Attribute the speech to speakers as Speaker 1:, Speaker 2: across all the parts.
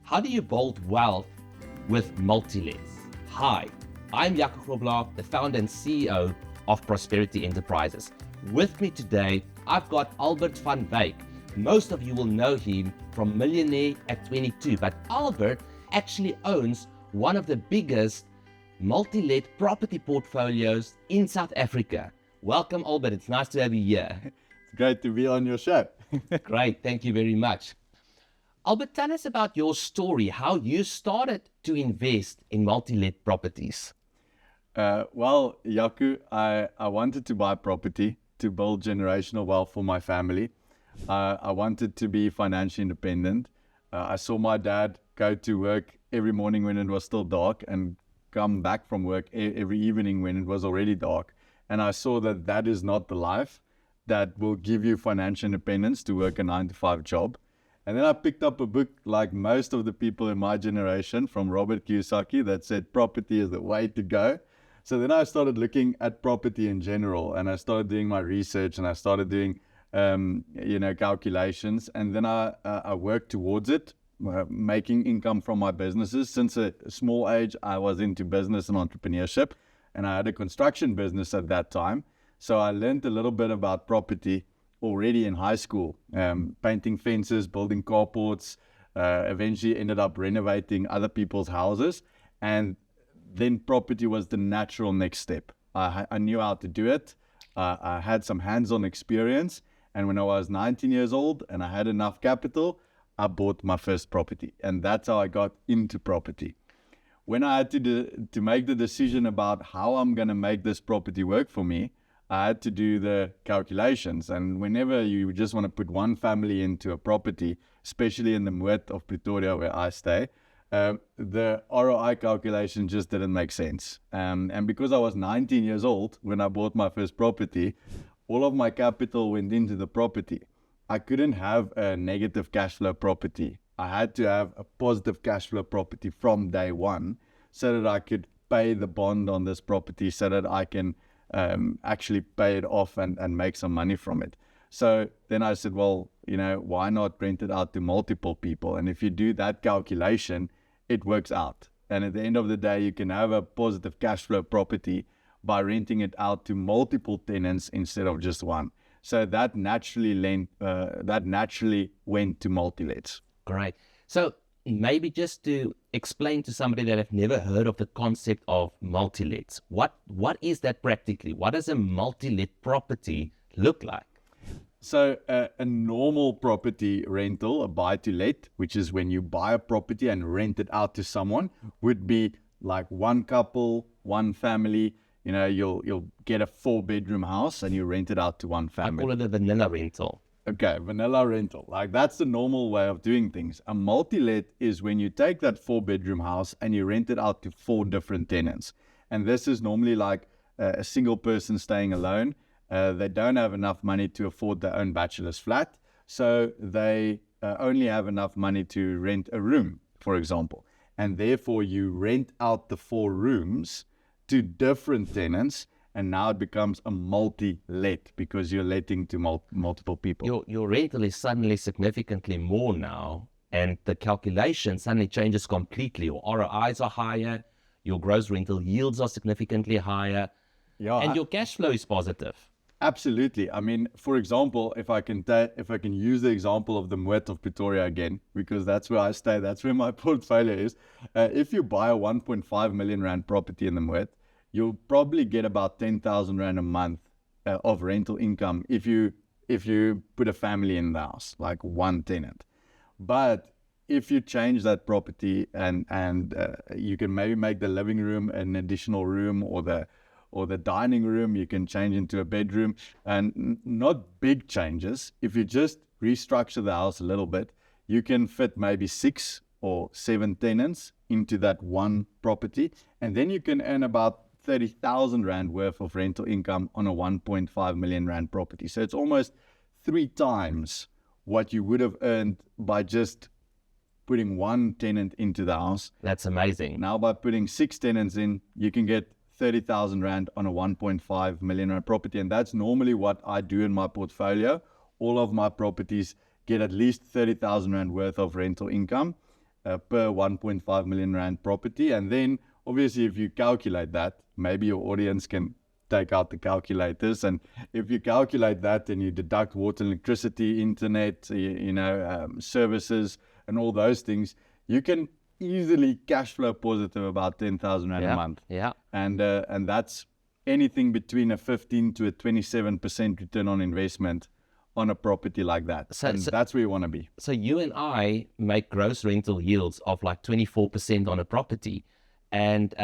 Speaker 1: How do you build wealth with multilets? Hi, I'm Jaco Grobler, the founder and CEO of Prosperity Enterprises. With me today, I've got Albert van Wyk. Most of you will know him from Millionaire at 22, but Albert actually owns one of the biggest multi-let property portfolios in South Africa. Welcome, Albert. It's nice to have you here.
Speaker 2: It's great to be on your show.
Speaker 1: Great. Thank you very much. Albert, tell us about your story, how you started to invest in multi-let properties.
Speaker 2: Well, Jaco, I wanted to buy property to build generational wealth for my family. I wanted to be financially independent. I saw my dad go to work every morning when it was still dark and come back from work every evening when it was already dark. And I saw that that is not the life that will give you financial independence to work a 9-to-5 job. And then I picked up a book like most of the people in my generation from Robert Kiyosaki that said property is the way to go. So then I started looking at property in general, and I started doing my research, and I started doing calculations, and then I worked towards it, making income from my businesses. Since a small age, I was into business and entrepreneurship, and I had a construction business at that time. So I learned a little bit about property already in high school, painting fences, building carports, eventually ended up renovating other people's houses, and then property was the natural next step. I knew how to do it. I had some hands-on experience, and when I was 19 years old and I had enough capital, I bought my first property, and that's how I got into property. When I had to make the decision about how I'm going to make this property work for me, I had to do the calculations. And whenever you just want to put one family into a property, especially in the Moed of Pretoria where I stay, the ROI calculation just didn't make sense. And because I was 19 years old when I bought my first property, all of my capital went into the property. I couldn't have a negative cash flow property. I had to have a positive cash flow property from day one so that I could pay the bond on this property, so that I can actually pay it off and make some money from it. So then I said, well, why not rent it out to multiple people? And if you do that calculation, it works out. And at the end of the day, you can have a positive cash flow property by renting it out to multiple tenants instead of just one. So that naturally went to multi-lets.
Speaker 1: Great. So maybe just to explain to somebody that have never heard of the concept of multi-lets, what is that practically? What does a multi-let property look like?
Speaker 2: So a normal property rental, a buy-to-let, which is when you buy a property and rent it out to someone, would be like one couple, one family. You'll get a 4-bedroom house and you rent it out to one family.
Speaker 1: I call it a vanilla rental.
Speaker 2: Okay, vanilla rental. Like, that's the normal way of doing things. A multi-let is when you take that 4-bedroom house and you rent it out to 4 different tenants. And this is normally like a single person staying alone. They don't have enough money to afford their own bachelor's flat. So they only have enough money to rent a room, for example. And therefore you rent out the 4 rooms to different tenants, and now it becomes a multi-let because you're letting to multiple people.
Speaker 1: Your rental is suddenly significantly more now, and the calculation suddenly changes completely. Your ROIs are higher, your gross rental yields are significantly higher, and your cash flow is positive.
Speaker 2: Absolutely. I mean, for example, if I can use the example of the Moed of Pretoria again, because that's where I stay, that's where my portfolio is. If you buy a 1.5 million rand property in the Moed, you'll probably get about 10,000 rand a month of rental income if you put a family in the house, like one tenant. But if you change that property and you can maybe make the living room an additional room, or the dining room you can change into a bedroom, and not big changes. If you just restructure the house a little bit, you can fit maybe 6 or 7 tenants into that one property, and then you can earn about 30,000 rand worth of rental income on a 1.5 million rand property. So it's almost 3 times what you would have earned by just putting one tenant into the house.
Speaker 1: That's amazing.
Speaker 2: Now by putting 6 tenants in, you can get 30,000 rand on a 1.5 million rand property. And that's normally what I do in my portfolio. All of my properties get at least 30,000 rand worth of rental income. per 1.5 million rand property. And then obviously if you calculate that, maybe your audience can take out the calculators, and if you calculate that and you deduct water, electricity, internet, services and all those things, you can easily cash flow positive about 10,000 rand a month.
Speaker 1: Yeah.
Speaker 2: And that's anything between a 15 to a 27% return on investment on a property like that. So that's where you want to be.
Speaker 1: So you and I make gross rental yields of like 24% on a property. And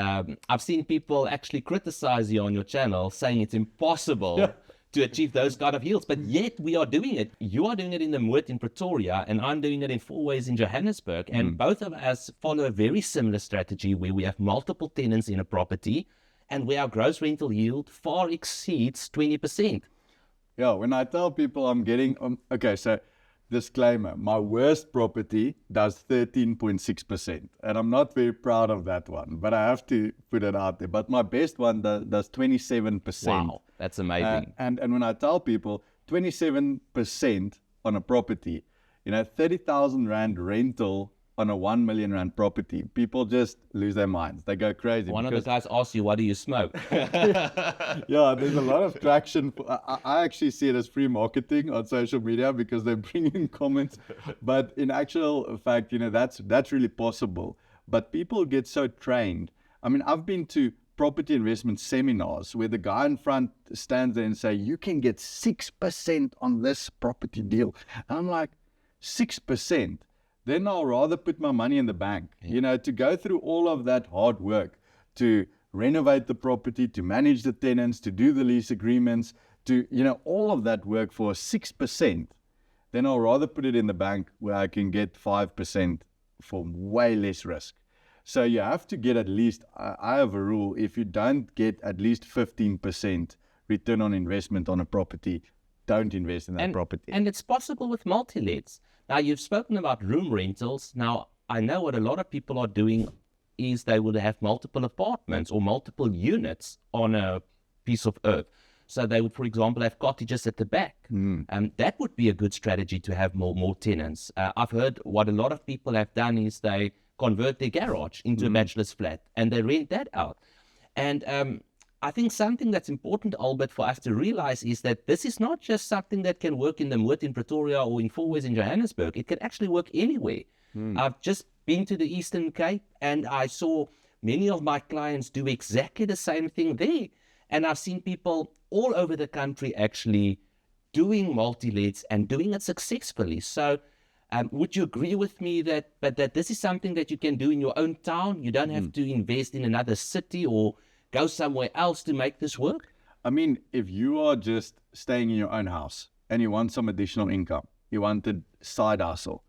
Speaker 1: I've seen people actually criticize you on your channel, saying it's impossible to achieve those kind of yields. But yet we are doing it. You are doing it in the Moot in Pretoria, and I'm doing it in Fourways in Johannesburg. And both of us follow a very similar strategy where we have multiple tenants in a property and where our gross rental yield far exceeds 20%.
Speaker 2: Yeah, when I tell people I'm getting, okay, so disclaimer, my worst property does 13.6%, and I'm not very proud of that one, but I have to put it out there. But my best one does 27%.
Speaker 1: Wow, that's amazing.
Speaker 2: And when I tell people 27% on a property, 30,000 rand rental on a 1 million rand property, people just lose their minds. They go crazy.
Speaker 1: One of the guys asked you, what do you smoke?
Speaker 2: Yeah, there's a lot of traction. I actually see it as free marketing on social media because they bring in comments. But in actual fact, that's really possible. But people get so trained. I mean, I've been to property investment seminars where the guy in front stands there and say, you can get 6% on this property deal. And I'm like, 6%? Then I'll rather put my money in the bank, to go through all of that hard work, to renovate the property, to manage the tenants, to do the lease agreements, to, all of that work for 6%. Then I'll rather put it in the bank where I can get 5% for way less risk. So you have to get at least, I have a rule, if you don't get at least 15% return on investment on a property, don't invest in that property.
Speaker 1: And it's possible with multi-lets. Now, you've spoken about room rentals. Now, I know what a lot of people are doing is they would have multiple apartments or multiple units on a piece of earth. So they would, for example, have cottages at the back. And that would be a good strategy to have more tenants. I've heard what a lot of people have done is they convert their garage into a bachelor's flat and they rent that out. And I think something that's important, Albert, for us to realize is that this is not just something that can work in the Moot in Pretoria or in Fourways in Johannesburg. It can actually work anywhere. I've just been to the Eastern Cape and I saw many of my clients do exactly the same thing there. And I've seen people all over the country actually doing multi-lets and doing it successfully. So would you agree with me that this is something that you can do in your own town? You don't have to invest in another city or go somewhere else to make this work?
Speaker 2: I mean, if you are just staying in your own house and you want some additional income, you want a side hustle,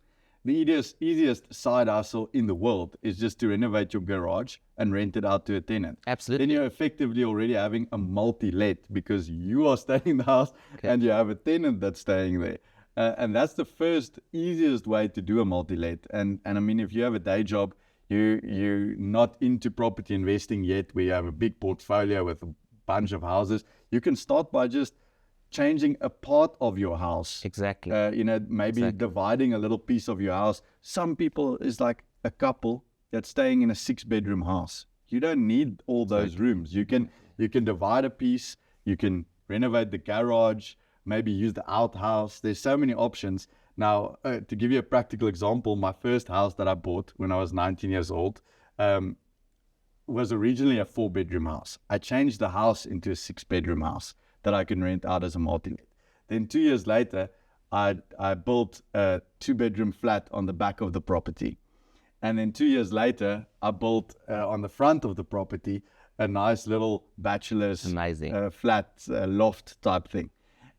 Speaker 2: the easiest side hustle in the world is just to renovate your garage and rent it out to a tenant.
Speaker 1: Absolutely.
Speaker 2: Then you're effectively already having a multi-let because you are staying in the house and you have a tenant that's staying there. And that's the first easiest way to do a multi-let. And I mean, if you have a day job, you're not into property investing yet, where you have a big portfolio with a bunch of houses, you can start by just changing a part of your house.
Speaker 1: Exactly.
Speaker 2: Maybe dividing a little piece of your house. Some people is like a couple that's staying in a 6-bedroom house. You don't need all those rooms. You can divide a piece. You can renovate the garage, maybe use the outhouse. There's so many options. Now, to give you a practical example, my first house that I bought when I was 19 years old was originally a 4-bedroom house. I changed the house into a 6-bedroom house that I can rent out as a multi-let. Then 2 years later, I built a 2-bedroom flat on the back of the property. And then 2 years later, I built on the front of the property a nice little bachelor's flat loft type thing.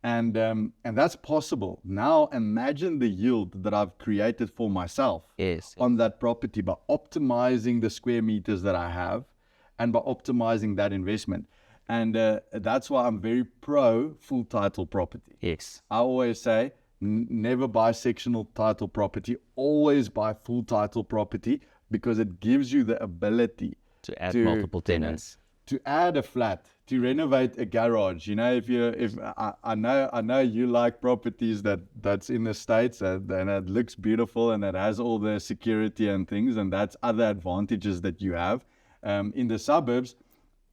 Speaker 2: And that's possible. Now imagine the yield that I've created for myself on that property by optimizing the square meters that I have and by optimizing that investment. And that's why I'm very pro full title property.
Speaker 1: Yes.
Speaker 2: I always say, never buy sectional title property, always buy full title property because it gives you the ability
Speaker 1: to add multiple tenants.
Speaker 2: to add a flat, to renovate a garage. You know, if I know you like properties that's in the States and it looks beautiful and it has all the security and things, and that's other advantages that you have. In the suburbs,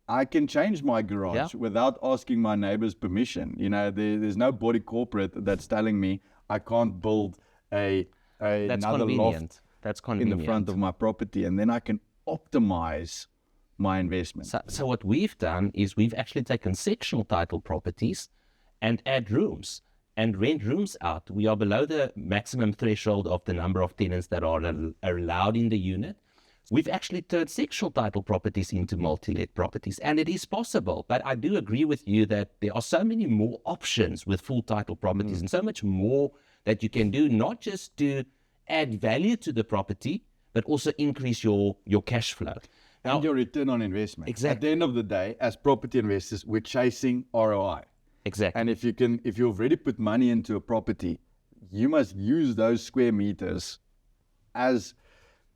Speaker 2: I can change my garage without asking my neighbor's permission. You know, there's no body corporate that's telling me I can't build another loft
Speaker 1: That's convenient.
Speaker 2: in the front of my property, and then I can optimize my investment.
Speaker 1: So what we've done is we've actually taken sectional title properties and add rooms and rent rooms out. We are below the maximum threshold of the number of tenants that are allowed in the unit. We've actually turned sectional title properties into multi-let properties, and it is possible. But I do agree with you that there are so many more options with full title properties and so much more that you can do, not just to add value to the property, but also increase your cash flow.
Speaker 2: Now, and your return on investment.
Speaker 1: Exactly.
Speaker 2: At the end of the day, as property investors, we're chasing ROI.
Speaker 1: Exactly.
Speaker 2: And if you've already put money into a property, you must use those square meters as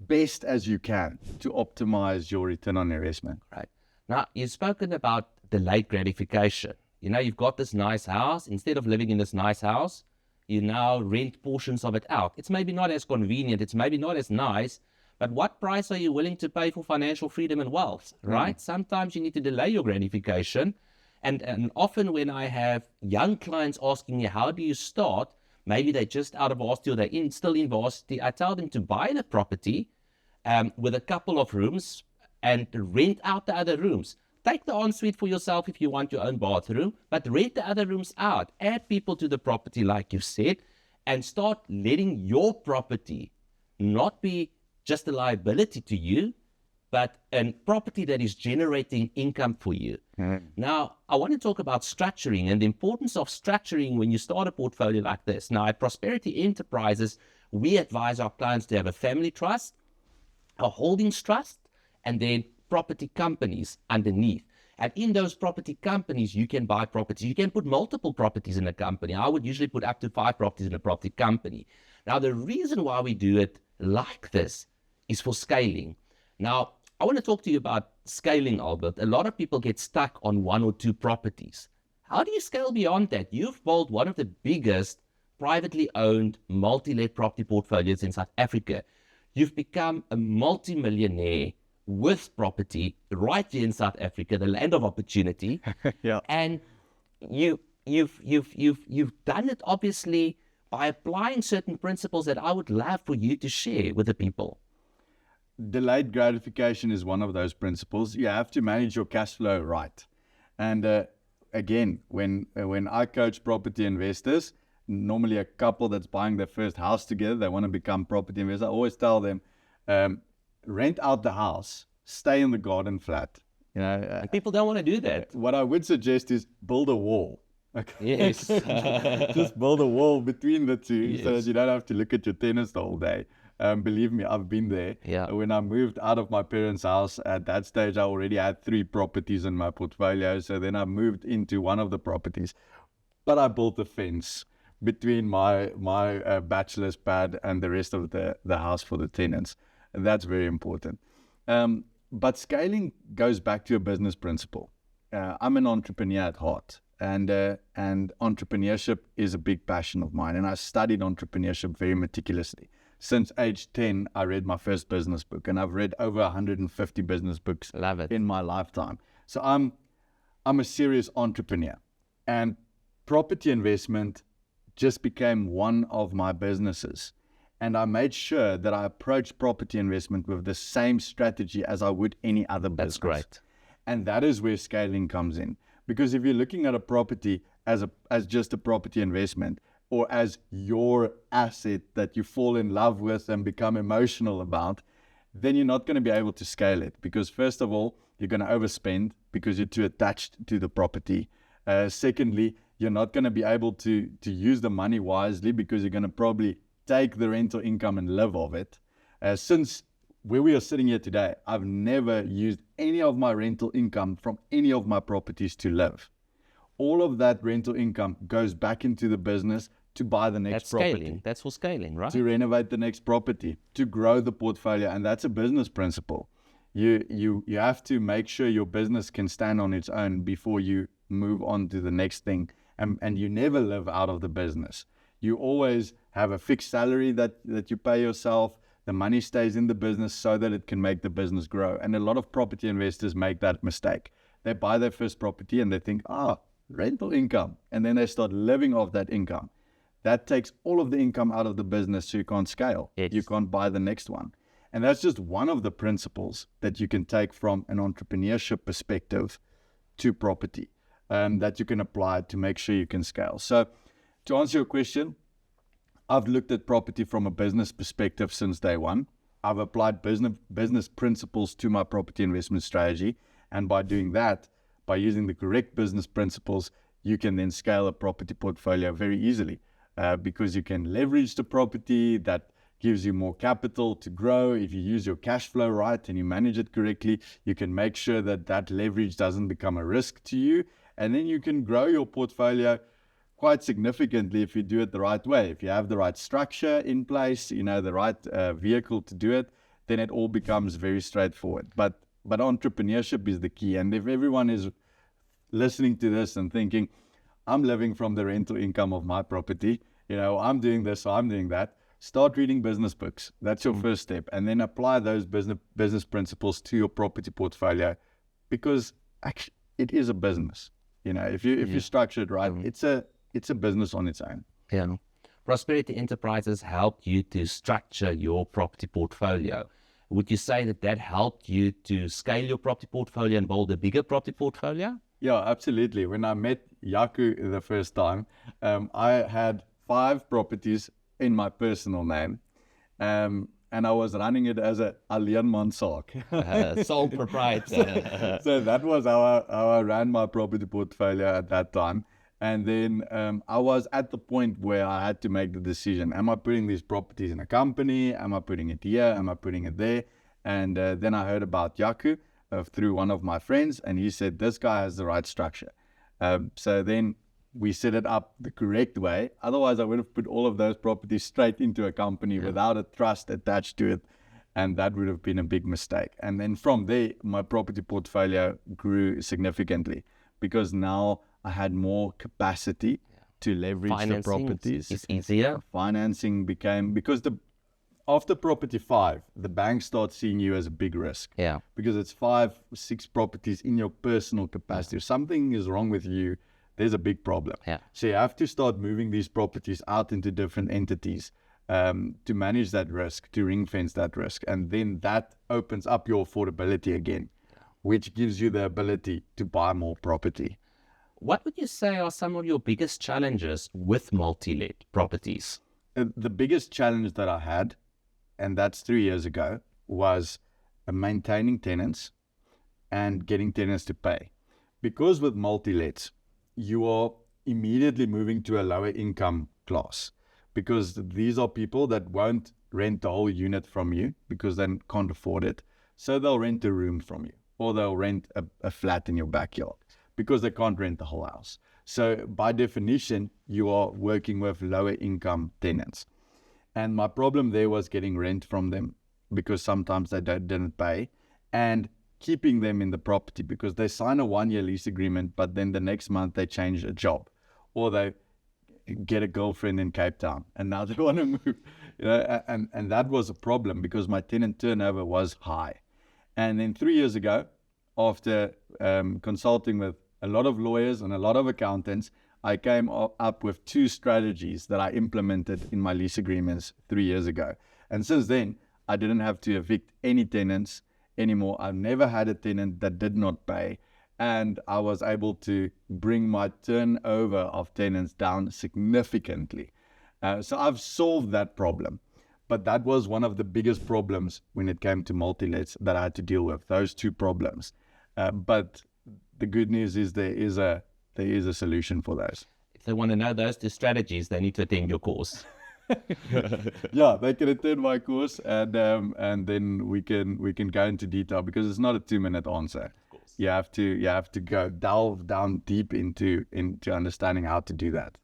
Speaker 2: best as you can to optimize your return on investment.
Speaker 1: Right. Now, you've spoken about delayed gratification. You know, you've got this nice house. Instead of living in this nice house, you now rent portions of it out. It's maybe not as convenient. It's maybe not as nice. But what price are you willing to pay for financial freedom and wealth, right? Sometimes you need to delay your gratification. And often when I have young clients asking me, how do you start? Maybe they're just out of varsity or they're still in varsity. I tell them to buy the property with a couple of rooms and rent out the other rooms. Take the ensuite for yourself if you want your own bathroom, but rent the other rooms out. Add people to the property, like you said, and start letting your property not be just a liability to you, but a property that is generating income for you. Now, I want to talk about structuring and the importance of structuring when you start a portfolio like this. Now, at Prosperity Enterprises, we advise our clients to have a family trust, a holdings trust, and then property companies underneath. And in those property companies, you can buy properties. You can put multiple properties in a company. I would usually put up to 5 properties in a property company. Now, the reason why we do it like this is for scaling. Now, I want to talk to you about scaling, Albert. A lot of people get stuck on 1 or 2 properties. How do you scale beyond that? You've built one of the biggest privately owned multi-let property portfolios in South Africa. You've become a multi-millionaire with property right here in South Africa, the land of opportunity.
Speaker 2: Yeah.
Speaker 1: And you've done it obviously by applying certain principles that I would love for you to share with the people.
Speaker 2: Delayed gratification is one of those principles. You have to manage your cash flow right. And again, when I coach property investors, normally a couple that's buying their first house together, they want to become property investors, I always tell them, rent out the house, stay in the garden flat. You know,
Speaker 1: And people don't want to do that.
Speaker 2: what I would suggest is build a wall. Okay?
Speaker 1: Yes.
Speaker 2: Just build a wall between the two so
Speaker 1: Yes.
Speaker 2: that you don't have to look at your tenants the whole day. Believe me, I've been there.
Speaker 1: Yeah.
Speaker 2: When I moved out of my parents' house, at that stage, I already had 3 properties in my portfolio. So then I moved into one of the properties. But I built a fence between my bachelor's pad and the rest of the house for the tenants. And that's very important. But scaling goes back to a business principle. I'm an entrepreneur at heart. And entrepreneurship is a big passion of mine. And I studied entrepreneurship very meticulously. Since age 10, I read my first business book, and I've read over 150 business books
Speaker 1: Love it.
Speaker 2: in my lifetime. So I'm a serious entrepreneur, and property investment just became one of my businesses. And I made sure that I approached property investment with the same strategy as I would any other business.
Speaker 1: That's great.
Speaker 2: And that is where scaling comes in. Because if you're looking at a property as just a property investment, or as your asset that you fall in love with and become emotional about, then you're not going to be able to scale it. Because first of all, you're going to overspend because you're too attached to the property. Secondly, you're not going to be able to use the money wisely because you're going to probably take the rental income and live off it. Since where we are sitting here today, I've never used any of my rental income from any of my properties to live. All of that rental income goes back into the business to buy the next
Speaker 1: That's
Speaker 2: property,
Speaker 1: scaling. That's for scaling, right?
Speaker 2: to renovate the next property, to grow the portfolio. And that's a business principle. You have to make sure your business can stand on its own before you move on to the next thing. And you never live out of the business. You always have a fixed salary that you pay yourself. The money stays in the business so that it can make the business grow. And a lot of property investors make that mistake. They buy their first property and they think, rental income. And then they start living off that income. That takes all of the income out of the business, so you can't scale.
Speaker 1: Yes.
Speaker 2: You can't buy the next one. And that's just one of the principles that you can take from an entrepreneurship perspective to property, that you can apply to make sure you can scale. So to answer your question, I've looked at property from a business perspective since day one. I've applied business principles to my property investment strategy. And by doing that, by using the correct business principles, you can then scale a property portfolio very easily, because you can leverage the property. That gives you more capital to grow. If you use your cash flow right and you manage it correctly, you can make sure that that leverage doesn't become a risk to you. And then you can grow your portfolio quite significantly if you do it the right way. If you have the right structure in place, the right vehicle to do it, then it all becomes very straightforward. But entrepreneurship is the key. And if everyone is listening to this and thinking, I'm living from the rental income of my property, I'm doing this, so I'm doing that, start reading business books. That's your first step. And then apply those business principles to your property portfolio, because actually it is a business. If you structure it right, it's a business on its own.
Speaker 1: Yeah. Prosperity Enterprises helped you to structure your property portfolio. Would you say that helped you to scale your property portfolio and build a bigger property portfolio?
Speaker 2: Yeah, absolutely. When I met Jaco the first time, I had 5 properties in my personal name, and I was running it as a alleenman saak.
Speaker 1: Sole proprietor.
Speaker 2: So that was how I ran my property portfolio at that time. And then I was at the point where I had to make the decision. Am I putting these properties in a company? Am I putting it here? Am I putting it there? And then I heard about Jaco through one of my friends, and he said, this guy has the right structure. So then we set it up the correct way. Otherwise, I would have put all of those properties straight into a company without a trust attached to it. And that would have been a big mistake. And then from there, my property portfolio grew significantly, because now I had more capacity to leverage the properties.
Speaker 1: It's easier.
Speaker 2: Financing became, because after property 5, the bank starts seeing you as a big risk.
Speaker 1: Yeah.
Speaker 2: Because it's 5, 6 properties in your personal capacity. If something is wrong with you, there's a big problem.
Speaker 1: Yeah.
Speaker 2: So you have to start moving these properties out into different entities to manage that risk, to ring fence that risk. And then that opens up your affordability again, which gives you the ability to buy more property.
Speaker 1: What would you say are some of your biggest challenges with multi-let properties?
Speaker 2: The biggest challenge that I had, and that's 3 years ago, was maintaining tenants and getting tenants to pay. Because with multi-lets, you are immediately moving to a lower income class, because these are people that won't rent the whole unit from you because they can't afford it. So they'll rent a room from you, or they'll rent a flat in your backyard because they can't rent the whole house. So by definition, you are working with lower income tenants. And my problem there was getting rent from them, because sometimes they didn't pay, and keeping them in the property, because they sign a 1-year lease agreement, but then the next month they change a job, or they get a girlfriend in Cape Town and now they want to move. And that was a problem, because my tenant turnover was high. And then 3 years ago, after consulting with a lot of lawyers and a lot of accountants, I came up with 2 strategies that I implemented in my lease agreements 3 years ago. And since then, I didn't have to evict any tenants anymore. I've never had a tenant that did not pay. And I was able to bring my turnover of tenants down significantly. So I've solved that problem. But that was one of the biggest problems when it came to multi-lets that I had to deal with, those 2 problems. But the good news is there is a solution for those.
Speaker 1: If they want to know those 2 strategies, they need to attend your course.
Speaker 2: Yeah, they can attend my course, and then we can go into detail, because it's not a 2-minute answer. You have to go delve down deep into understanding how to do that.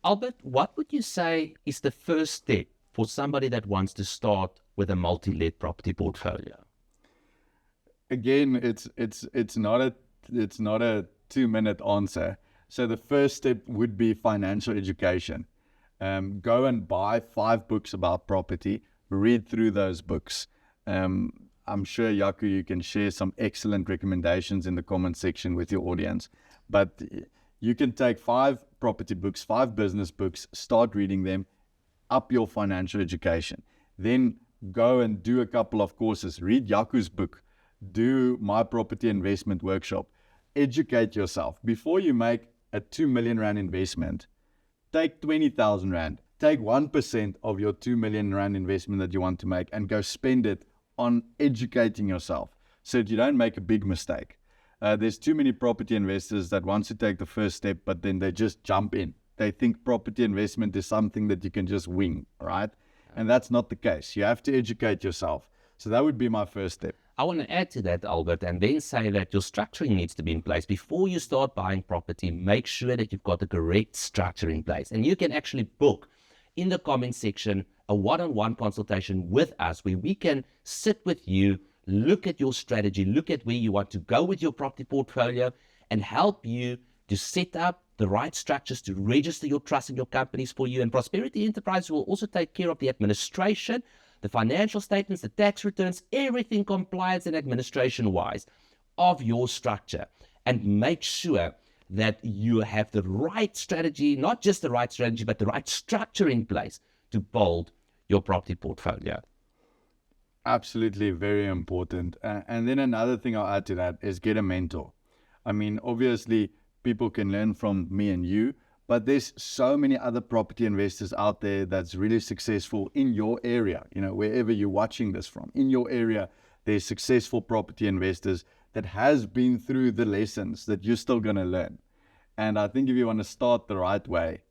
Speaker 1: Albert, what would you say is the first step for somebody that wants to start with a multi-let property portfolio?
Speaker 2: again, it's not a 2-minute answer. So the first step would be financial education. Go and buy 5 books about property. Read through those books. I'm sure, Yaku, you can share some excellent recommendations in the comment section with your audience. But you can take 5 property books, 5 business books, start reading them, up your financial education. Then go and do a couple of courses. Read Yaku's book. Do my property investment workshop. Educate yourself. Before you make a 2 million rand investment, take 20,000 rand. Take 1% of your 2 million rand investment that you want to make and go spend it on educating yourself so that you don't make a big mistake. There's too many property investors that want to take the first step, but then they just jump in. They think property investment is something that you can just wing, right? And that's not the case. You have to educate yourself. So that would be my first step.
Speaker 1: I want to add to that, Albert, and then say that your structuring needs to be in place. Before you start buying property, make sure that you've got the correct structure in place. And you can actually book in the comment section a one-on-one consultation with us where we can sit with you, look at your strategy, look at where you want to go with your property portfolio, and help you to set up the right structures to register your trust in your companies for you. And Prosperity Enterprise will also take care of the administration, the financial statements, the tax returns, everything compliance and administration wise of your structure, and make sure that you have the right strategy, not just the right strategy, but the right structure in place to build your property portfolio.
Speaker 2: Absolutely, very important. And then another thing I'll add to that is get a mentor. I mean, obviously, people can learn from me and you, but there's so many other property investors out there that's really successful in your area. You know, wherever you're watching this from, in your area, there's successful property investors that has been through the lessons that you're still going to learn. And I think if you want to start the right way,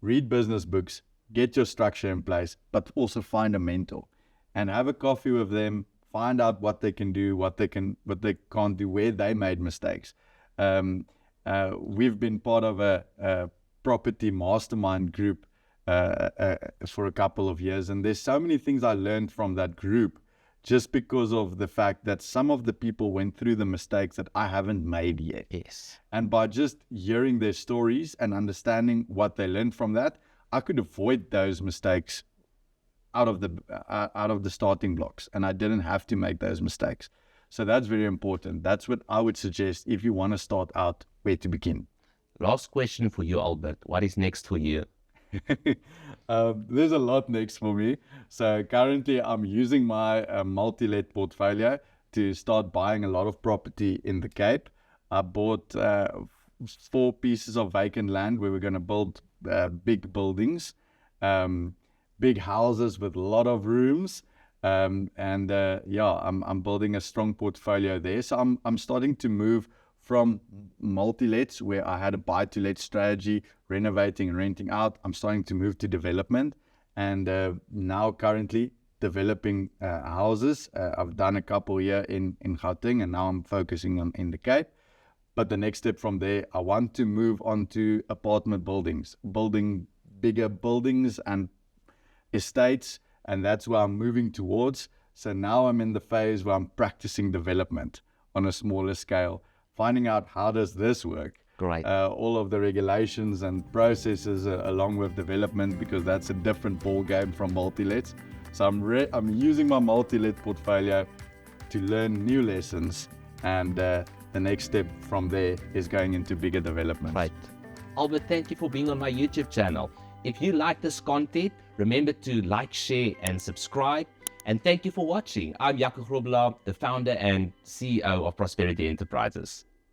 Speaker 2: read business books, get your structure in place, but also find a mentor and have a coffee with them, find out what they can do, what they can't do, where they made mistakes. We've been part of a property mastermind group for a couple of years, and there's so many things I learned from that group just because of the fact that some of the people went through the mistakes that I haven't made yet.
Speaker 1: Yes.
Speaker 2: And by just hearing their stories and understanding what they learned from that, I could avoid those mistakes out of the starting blocks, and I didn't have to make those mistakes. So that's very important. That's what I would suggest if you want to start out, where to begin.
Speaker 1: Last question for you, Albert. What is next for you?
Speaker 2: There's a lot next for me. So currently I'm using my multi-let portfolio to start buying a lot of property in the Cape. I bought 4 pieces of vacant land where we're going to build big buildings, big houses with a lot of rooms. I'm building a strong portfolio there. So I'm starting to move from multi-lets, where I had a buy-to-let strategy, renovating and renting out. I'm starting to move to development, and now currently developing houses. I've done a couple here in Gauteng, and now I'm focusing on in the Cape. But the next step from there, I want to move on to apartment buildings, building bigger buildings and estates, and that's where I'm moving towards. So now I'm in the phase where I'm practicing development on a smaller scale, finding out how does this work.
Speaker 1: Great.
Speaker 2: All of the regulations and processes along with development, because that's a different ball game from multi-lets. So I'm using my multi-let portfolio to learn new lessons, and the next step from there is going into bigger development.
Speaker 1: Right. Albert, thank you for being on my YouTube channel. If you like this content, remember to like, share, and subscribe. And thank you for watching. I'm Yaku Grobler, the founder and CEO of Prosperity Enterprises.